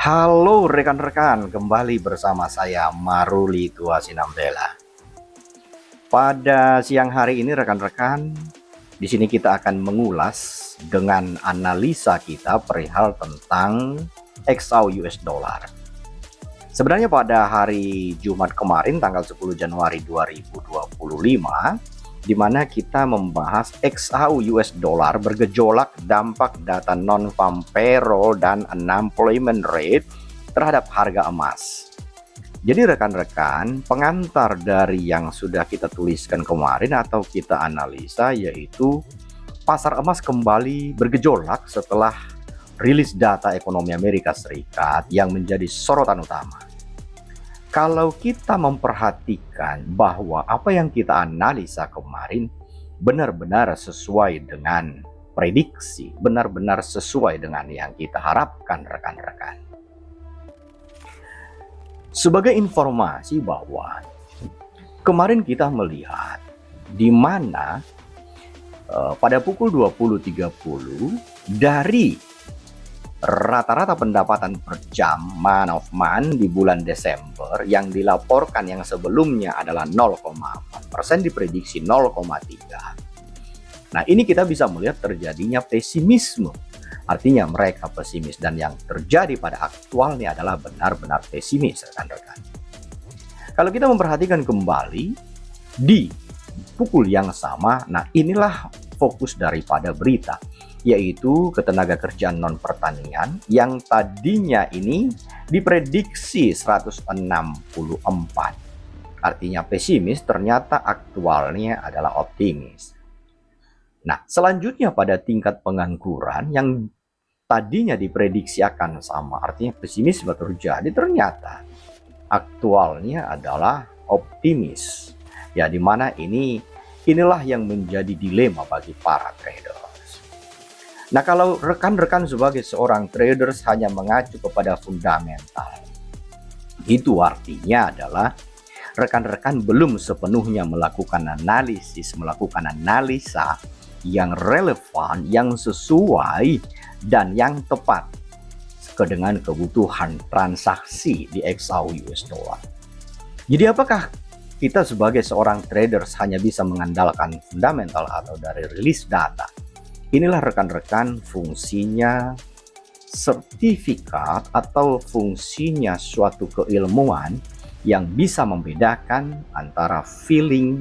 Halo rekan-rekan, kembali bersama saya Maruli Tua Sinambela. Pada siang hari ini rekan-rekan, di sini kita akan mengulas dengan analisa kita perihal tentang XAU US dollar. Sebenarnya pada hari Jumat kemarin tanggal 10 Januari 2025, di mana kita membahas XAU US dollar bergejolak dampak data non-farm payroll dan unemployment rate terhadap harga emas. Jadi rekan-rekan, pengantar dari yang sudah kita tuliskan kemarin atau kita analisa yaitu pasar emas kembali bergejolak setelah rilis data ekonomi Amerika Serikat yang menjadi sorotan utama. Kalau kita memperhatikan bahwa apa yang kita analisa kemarin benar-benar sesuai dengan prediksi, benar-benar sesuai dengan yang kita harapkan rekan-rekan. Sebagai informasi bahwa kemarin kita melihat di mana pada pukul 20.30 dari rata-rata pendapatan per jam month of month di bulan Desember yang dilaporkan yang sebelumnya adalah 0,4%, diprediksi 0,3. Nah, ini kita bisa melihat terjadinya pesimisme. Artinya mereka pesimis dan yang terjadi pada aktualnya adalah benar-benar pesimis, rekan-rekan. Kalau kita memperhatikan kembali di pukul yang sama, nah inilah fokus daripada berita, yaitu ketenaga kerjaan non pertanian yang tadinya ini diprediksi 164. Artinya pesimis, ternyata aktualnya adalah optimis. Nah, selanjutnya pada tingkat pengangguran yang tadinya diprediksi akan sama, artinya pesimisme terjadi, ternyata aktualnya adalah optimis. Ya, di mana inilah yang menjadi dilema bagi para traders. Nah, kalau rekan-rekan sebagai seorang traders hanya mengacu kepada fundamental, itu artinya adalah rekan-rekan belum sepenuhnya melakukan analisis, melakukan analisa yang relevan, yang sesuai, dan yang tepat dengan kebutuhan transaksi di XAU US dollar. Jadi apakah kita sebagai seorang traders hanya bisa mengandalkan fundamental atau dari rilis data? Inilah rekan-rekan fungsinya sertifikat atau fungsinya suatu keilmuan yang bisa membedakan antara feeling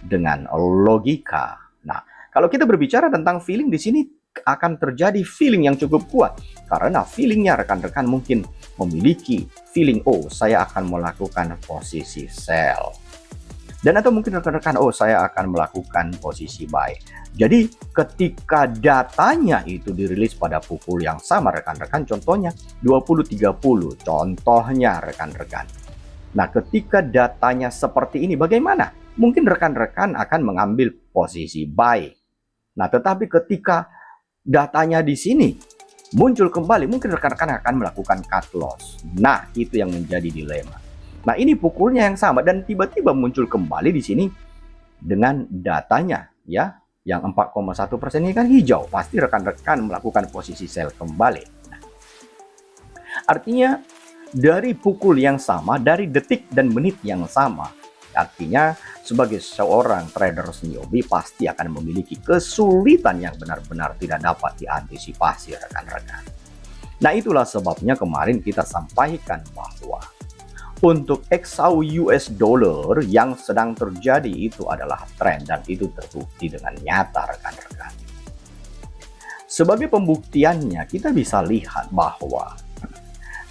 dengan logika. Nah, kalau kita berbicara tentang feeling di sini akan terjadi feeling yang cukup kuat karena feelingnya rekan-rekan mungkin memiliki feeling, oh saya akan melakukan posisi sell, dan atau mungkin rekan-rekan, oh saya akan melakukan posisi buy. Jadi ketika datanya itu dirilis pada pukul yang sama rekan-rekan, contohnya 20.30 contohnya rekan-rekan. Nah, ketika datanya seperti ini bagaimana? Mungkin rekan-rekan akan mengambil posisi buy. Nah, tetapi ketika datanya di sini muncul kembali, mungkin rekan-rekan akan melakukan cut loss. Nah, itu yang menjadi dilema. Nah, ini pukulnya yang sama dan tiba-tiba muncul kembali di sini dengan datanya ya, yang 4,1% ini kan hijau. Pasti rekan-rekan melakukan posisi sell kembali. Nah, artinya dari pukul yang sama, dari detik dan menit yang sama, artinya sebagai seorang trader newbie pasti akan memiliki kesulitan yang benar-benar tidak dapat diantisipasi rekan-rekan. Nah, itulah sebabnya kemarin kita sampaikan bahwa untuk XAU US dollar yang sedang terjadi itu adalah tren dan itu terbukti dengan nyata rekan-rekan. Sebagai pembuktiannya kita bisa lihat bahwa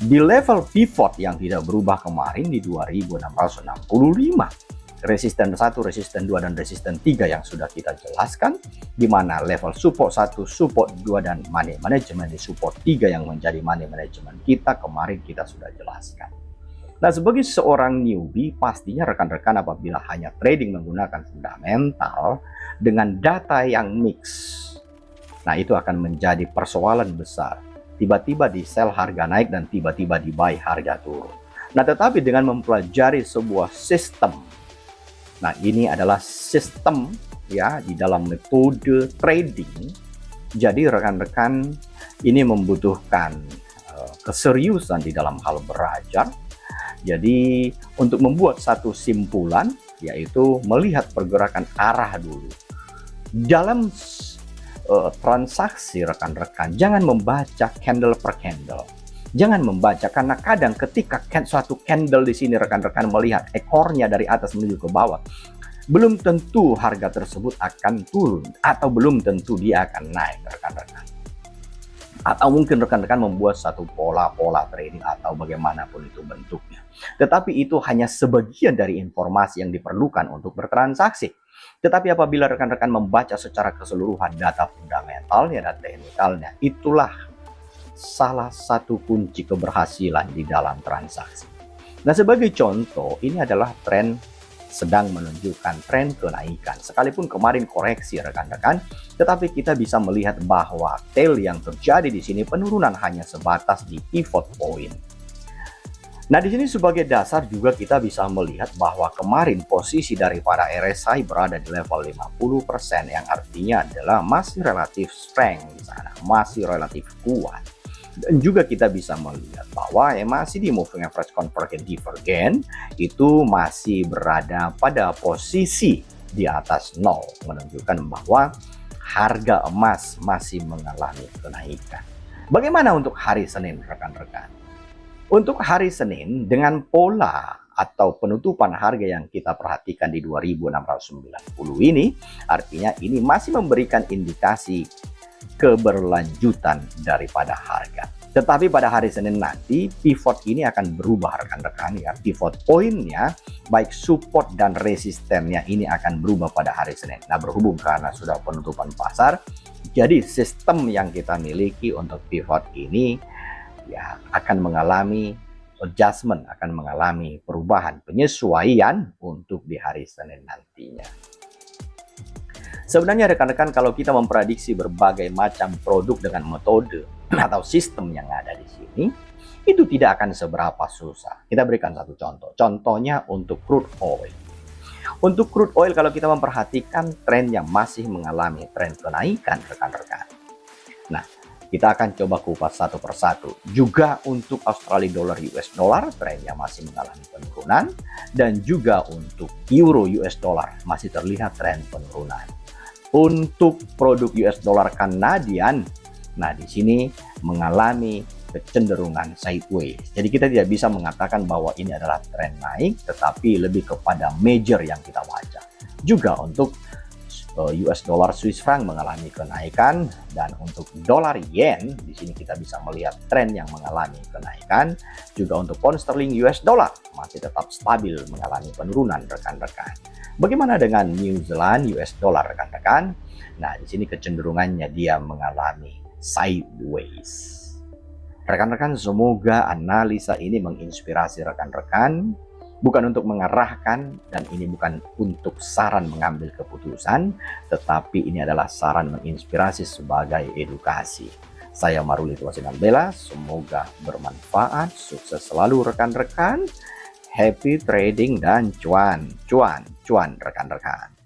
di level pivot yang tidak berubah kemarin di 2665, resisten 1, resisten 2, dan resisten 3 yang sudah kita jelaskan, di mana level support 1, support 2, dan money management di support 3 yang menjadi money management kita kemarin kita sudah jelaskan. Nah, sebagai seorang newbie, pastinya rekan-rekan apabila hanya trading menggunakan fundamental dengan data yang mix, nah itu akan menjadi persoalan besar. Tiba-tiba di sell harga naik dan tiba-tiba di buy harga turun. Nah, tetapi dengan mempelajari sebuah sistem, nah ini adalah sistem ya di dalam metode trading. Jadi rekan-rekan ini membutuhkan keseriusan di dalam hal belajar. Jadi untuk membuat satu simpulan, yaitu melihat pergerakan arah dulu. Dalam transaksi rekan-rekan, jangan membaca candle per candle. Jangan membaca, karena kadang ketika suatu candle di sini rekan-rekan melihat ekornya dari atas menuju ke bawah, belum tentu harga tersebut akan turun, atau belum tentu dia akan naik rekan-rekan. Atau mungkin rekan-rekan membuat satu pola trading atau bagaimanapun itu bentuknya. Tetapi itu hanya sebagian dari informasi yang diperlukan untuk bertransaksi. Tetapi apabila rekan-rekan membaca secara keseluruhan data fundamentalnya dan teknikalnya, itulah salah satu kunci keberhasilan di dalam transaksi. Nah, sebagai contoh, ini adalah tren sedang menunjukkan tren kenaikan. Sekalipun kemarin koreksi rekan-rekan, tetapi kita bisa melihat bahwa tail yang terjadi di sini penurunan hanya sebatas di pivot point. Nah, di sini sebagai dasar juga kita bisa melihat bahwa kemarin posisi daripada RSI berada di level 50%, yang artinya adalah masih relatif strength di sana, masih relatif kuat. Dan juga kita bisa melihat bahwa masih di moving average convergent divergent itu masih berada pada posisi di atas 0, menunjukkan bahwa harga emas masih mengalami kenaikan. Bagaimana untuk hari Senin rekan-rekan? Untuk hari Senin dengan pola atau penutupan harga yang kita perhatikan di 2690 ini, artinya ini masih memberikan indikasi keberlanjutan daripada harga. Tetapi pada hari Senin nanti pivot ini akan berubah rekan-rekan ya. Pivot pointnya baik support dan resistennya ini akan berubah pada hari Senin. Nah, berhubung karena sudah penutupan pasar, jadi sistem yang kita miliki untuk pivot ini ya akan mengalami adjustment, akan mengalami perubahan, penyesuaian untuk di hari Senin nantinya. Sebenarnya rekan-rekan, kalau kita memprediksi berbagai macam produk dengan metode atau sistem yang ada di sini, itu tidak akan seberapa susah. Kita berikan satu contoh. Contohnya untuk crude oil. Untuk crude oil, kalau kita memperhatikan tren yang masih mengalami tren kenaikan rekan-rekan. Nah, kita akan coba kupas satu persatu. Juga untuk Australia dollar US dollar, trennya masih mengalami penurunan. Dan juga untuk euro US dollar, masih terlihat tren penurunan. Untuk produk US dollar Kanadian, nah di sini mengalami kecenderungan sideways. Jadi kita tidak bisa mengatakan bahwa ini adalah tren naik, tetapi lebih kepada major yang kita baca. Juga untuk US dollar Swiss franc mengalami kenaikan, dan untuk dolar yen di sini kita bisa melihat tren yang mengalami kenaikan. Juga untuk pound sterling US dollar masih tetap stabil mengalami penurunan rekan-rekan. Bagaimana dengan New Zealand US dollar rekan-rekan? Nah, di sini kecenderungannya dia mengalami sideways. Rekan-rekan, semoga analisa ini menginspirasi rekan-rekan. Bukan untuk mengarahkan, dan ini bukan untuk saran mengambil keputusan, tetapi ini adalah saran menginspirasi sebagai edukasi. Saya Maruli Tuasinan Bella, semoga bermanfaat, sukses selalu rekan-rekan, happy trading dan cuan rekan-rekan.